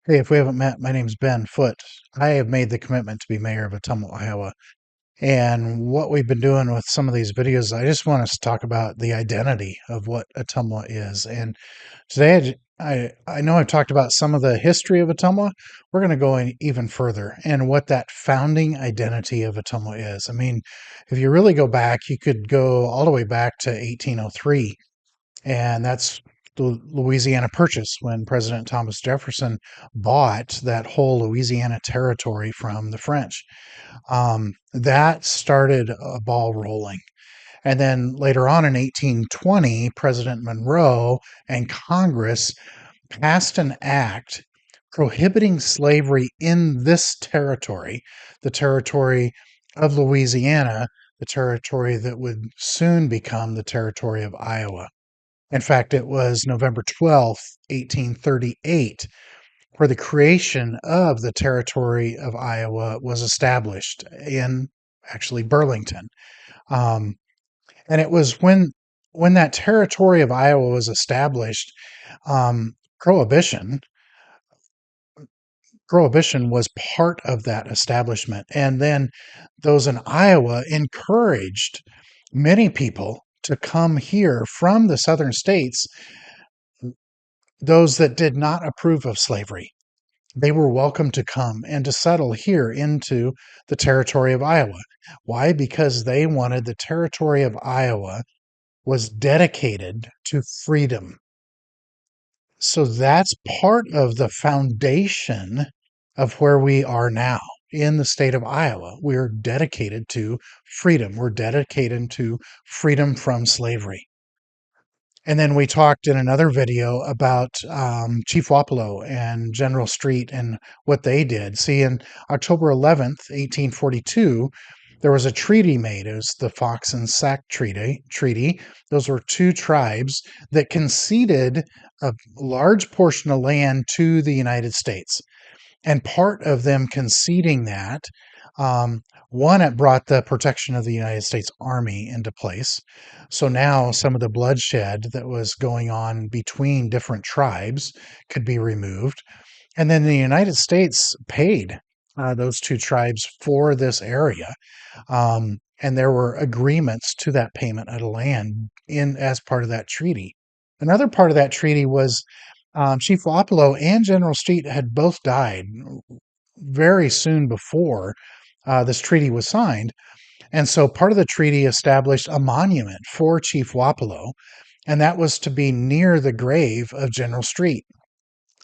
Hey, if we haven't met, my name's Ben Foote. I have made the commitment to be mayor of Ottumwa, Iowa. And what we've been doing with some of these videos, I just want us to talk about the identity of what Ottumwa is. And today, I know I've talked about some of the history of Ottumwa. We're going to go in even further and what that founding identity of Ottumwa is. I mean, if you really go back, you could go all the way back to 1803, and that's the Louisiana Purchase when President Thomas Jefferson bought that whole Louisiana territory from the French. That started a ball rolling. And then later on in 1820, President Monroe and Congress passed an act prohibiting slavery in this territory, the territory of Louisiana, the territory that would soon become the territory of Iowa. In fact, it was November 12th, 1838, where the creation of the territory of Iowa was established in actually Burlington. Um, and it was when that territory of Iowa was established, um, prohibition prohibition was part of that establishment. And then those in Iowa encouraged many people to come here from the southern states, those that did not approve of slavery. They were welcome to come and to settle here into the territory of Iowa. Why? Because they wanted the territory of Iowa was dedicated to freedom. So that's part of the foundation of where we are now in the state of Iowa. We're dedicated to freedom. We're dedicated to freedom from slavery. And then we talked in another video about Chief Wapello and General Street and what they did. See, in October 11th, 1842, there was a treaty made. It was the Fox and Sac Treaty. Those were two tribes that conceded a large portion of land to the United States. And part of them conceding that, um, one, it brought the protection of the United States Army into place. So now some of the bloodshed that was going on between different tribes could be removed. And then the United States paid those two tribes for this area. And there were agreements to that payment of land in as part of that treaty. Another part of that treaty was Chief Wapello and General Street had both died very soon before this treaty was signed. And so part of the treaty established a monument for Chief Wapello, and that was to be near the grave of General Street.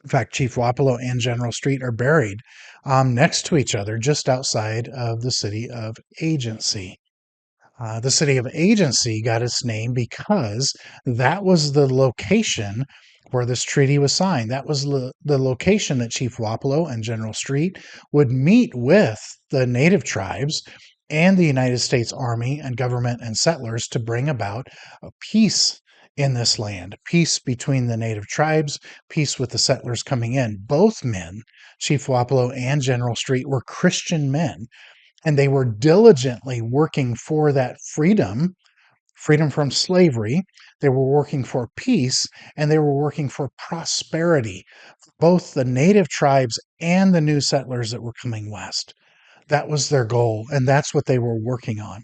In fact, Chief Wapello and General Street are buried next to each other just outside of the city of Agency. The city of Agency got its name because that was the location where this treaty was signed. That was the location that Chief Wapello and General Street would meet with the native tribes and the United States Army and government and settlers to bring about a peace in this land, peace between the native tribes, peace with the settlers coming in. Both men, Chief Wapello and General Street, were Christian men, and they were diligently working for that freedom from slavery. They were working for peace, and they were working for prosperity, both the native tribes and the new settlers that were coming west. That was their goal, and that's what they were working on.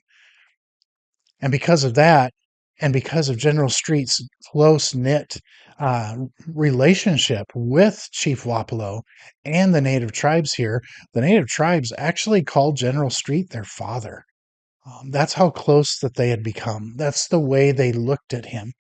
And because of that, and because of General Street's close knit uh, relationship with Chief Wapello and the native tribes here, the native tribes actually called General Street their father. That's how close that they had become. That's the way they looked at him.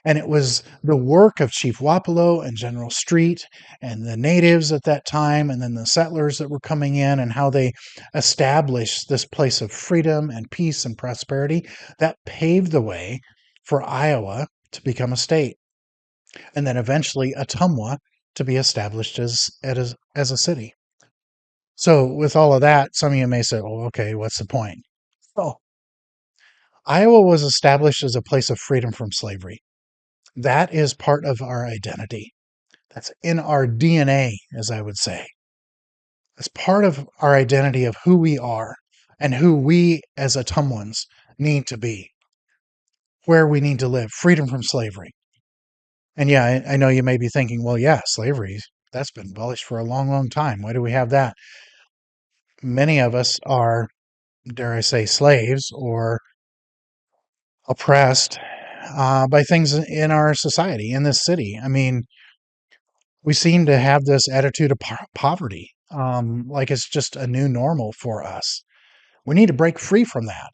And it was the work of Chief Wapello and General Street and the natives at that time, and then the settlers that were coming in, and how they established this place of freedom and peace and prosperity that paved the way for Iowa to become a state. And then eventually Ottumwa to be established as a city. So, with all of that, some of you may say, oh, okay, what's the point? Oh, Iowa was established as a place of freedom from slavery. That is part of our identity. That's in our DNA, as I would say. It's part of our identity of who we are and who we as Ottumwans need to be, where we need to live, freedom from slavery. And yeah, I know you may be thinking, well, yeah, slavery. That's been abolished for a long, long time. Why do we have that? Many of us are, dare I say, slaves or oppressed by things in our society, in this city. I mean, we seem to have this attitude of poverty, like it's just a new normal for us. We need to break free from that.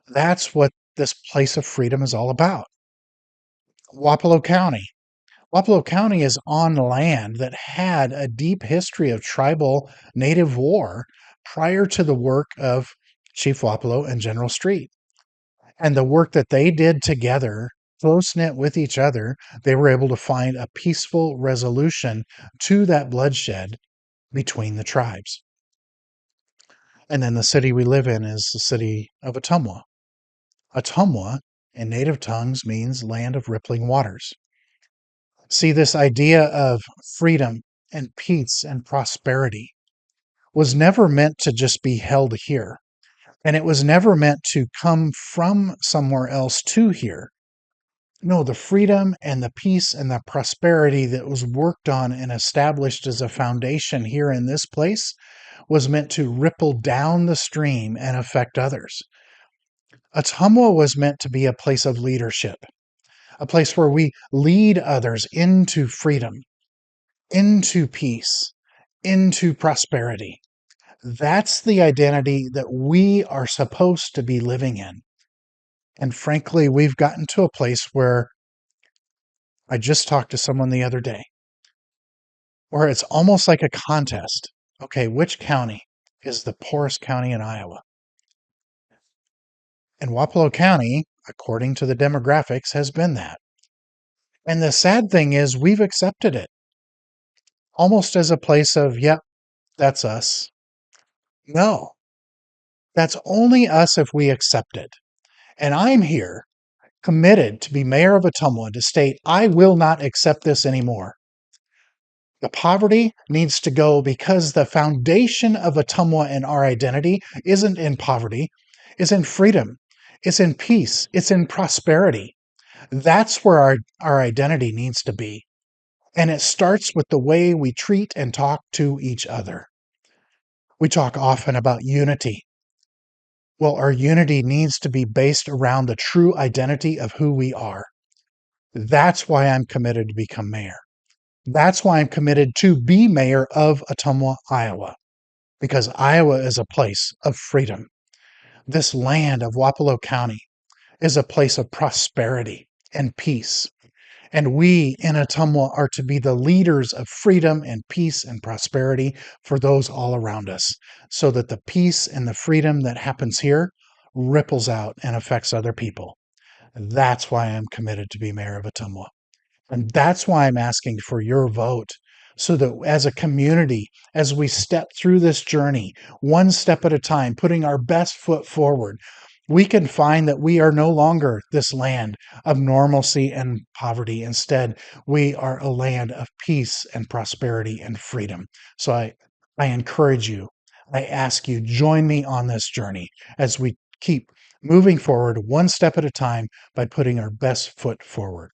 That's what this place of freedom is all about. Wapello County. Wapello County is on land that had a deep history of tribal native war prior to the work of Chief Wapello and General Street. And the work that they did together, close knit with each other, they were able to find a peaceful resolution to that bloodshed between the tribes. And then the city we live in is the city of Ottumwa. Ottumwa in native tongues means land of rippling waters. See, this idea of freedom and peace and prosperity was never meant to just be held here. And it was never meant to come from somewhere else to here. No, the freedom and the peace and the prosperity that was worked on and established as a foundation here in this place was meant to ripple down the stream and affect others. Ottumwa was meant to be a place of leadership, a place where we lead others into freedom, into peace, into prosperity. That's the identity that we are supposed to be living in. And frankly, we've gotten to a place where I just talked to someone the other day where it's almost like a contest. Okay, which county is the poorest county in Iowa? And Wapello County, according to the demographics, has been that. And the sad thing is, we've accepted it almost as a place of, yep, that's us. No, that's only us if we accept it. And I'm here committed to be mayor of Ottumwa to state I will not accept this anymore. The poverty needs to go because the foundation of Ottumwa and our identity isn't in poverty, it's in freedom, it's in peace, it's in prosperity. That's where our identity needs to be. And it starts with the way we treat and talk to each other. We talk often about unity. Well, our unity needs to be based around the true identity of who we are. That's why I'm committed to become mayor. That's why I'm committed to be mayor of Ottumwa, Iowa, because Iowa is a place of freedom. This land of Wapello County is a place of prosperity and peace. And we in Ottumwa are to be the leaders of freedom and peace and prosperity for those all around us, so that the peace and the freedom that happens here ripples out and affects other people. That's why I'm committed to be mayor of Ottumwa. And that's why I'm asking for your vote, so that as a community, as we step through this journey, one step at a time, putting our best foot forward, we can find that we are no longer this land of normalcy and poverty. Instead, we are a land of peace and prosperity and freedom. So I encourage you, I ask you, join me on this journey as we keep moving forward one step at a time by putting our best foot forward.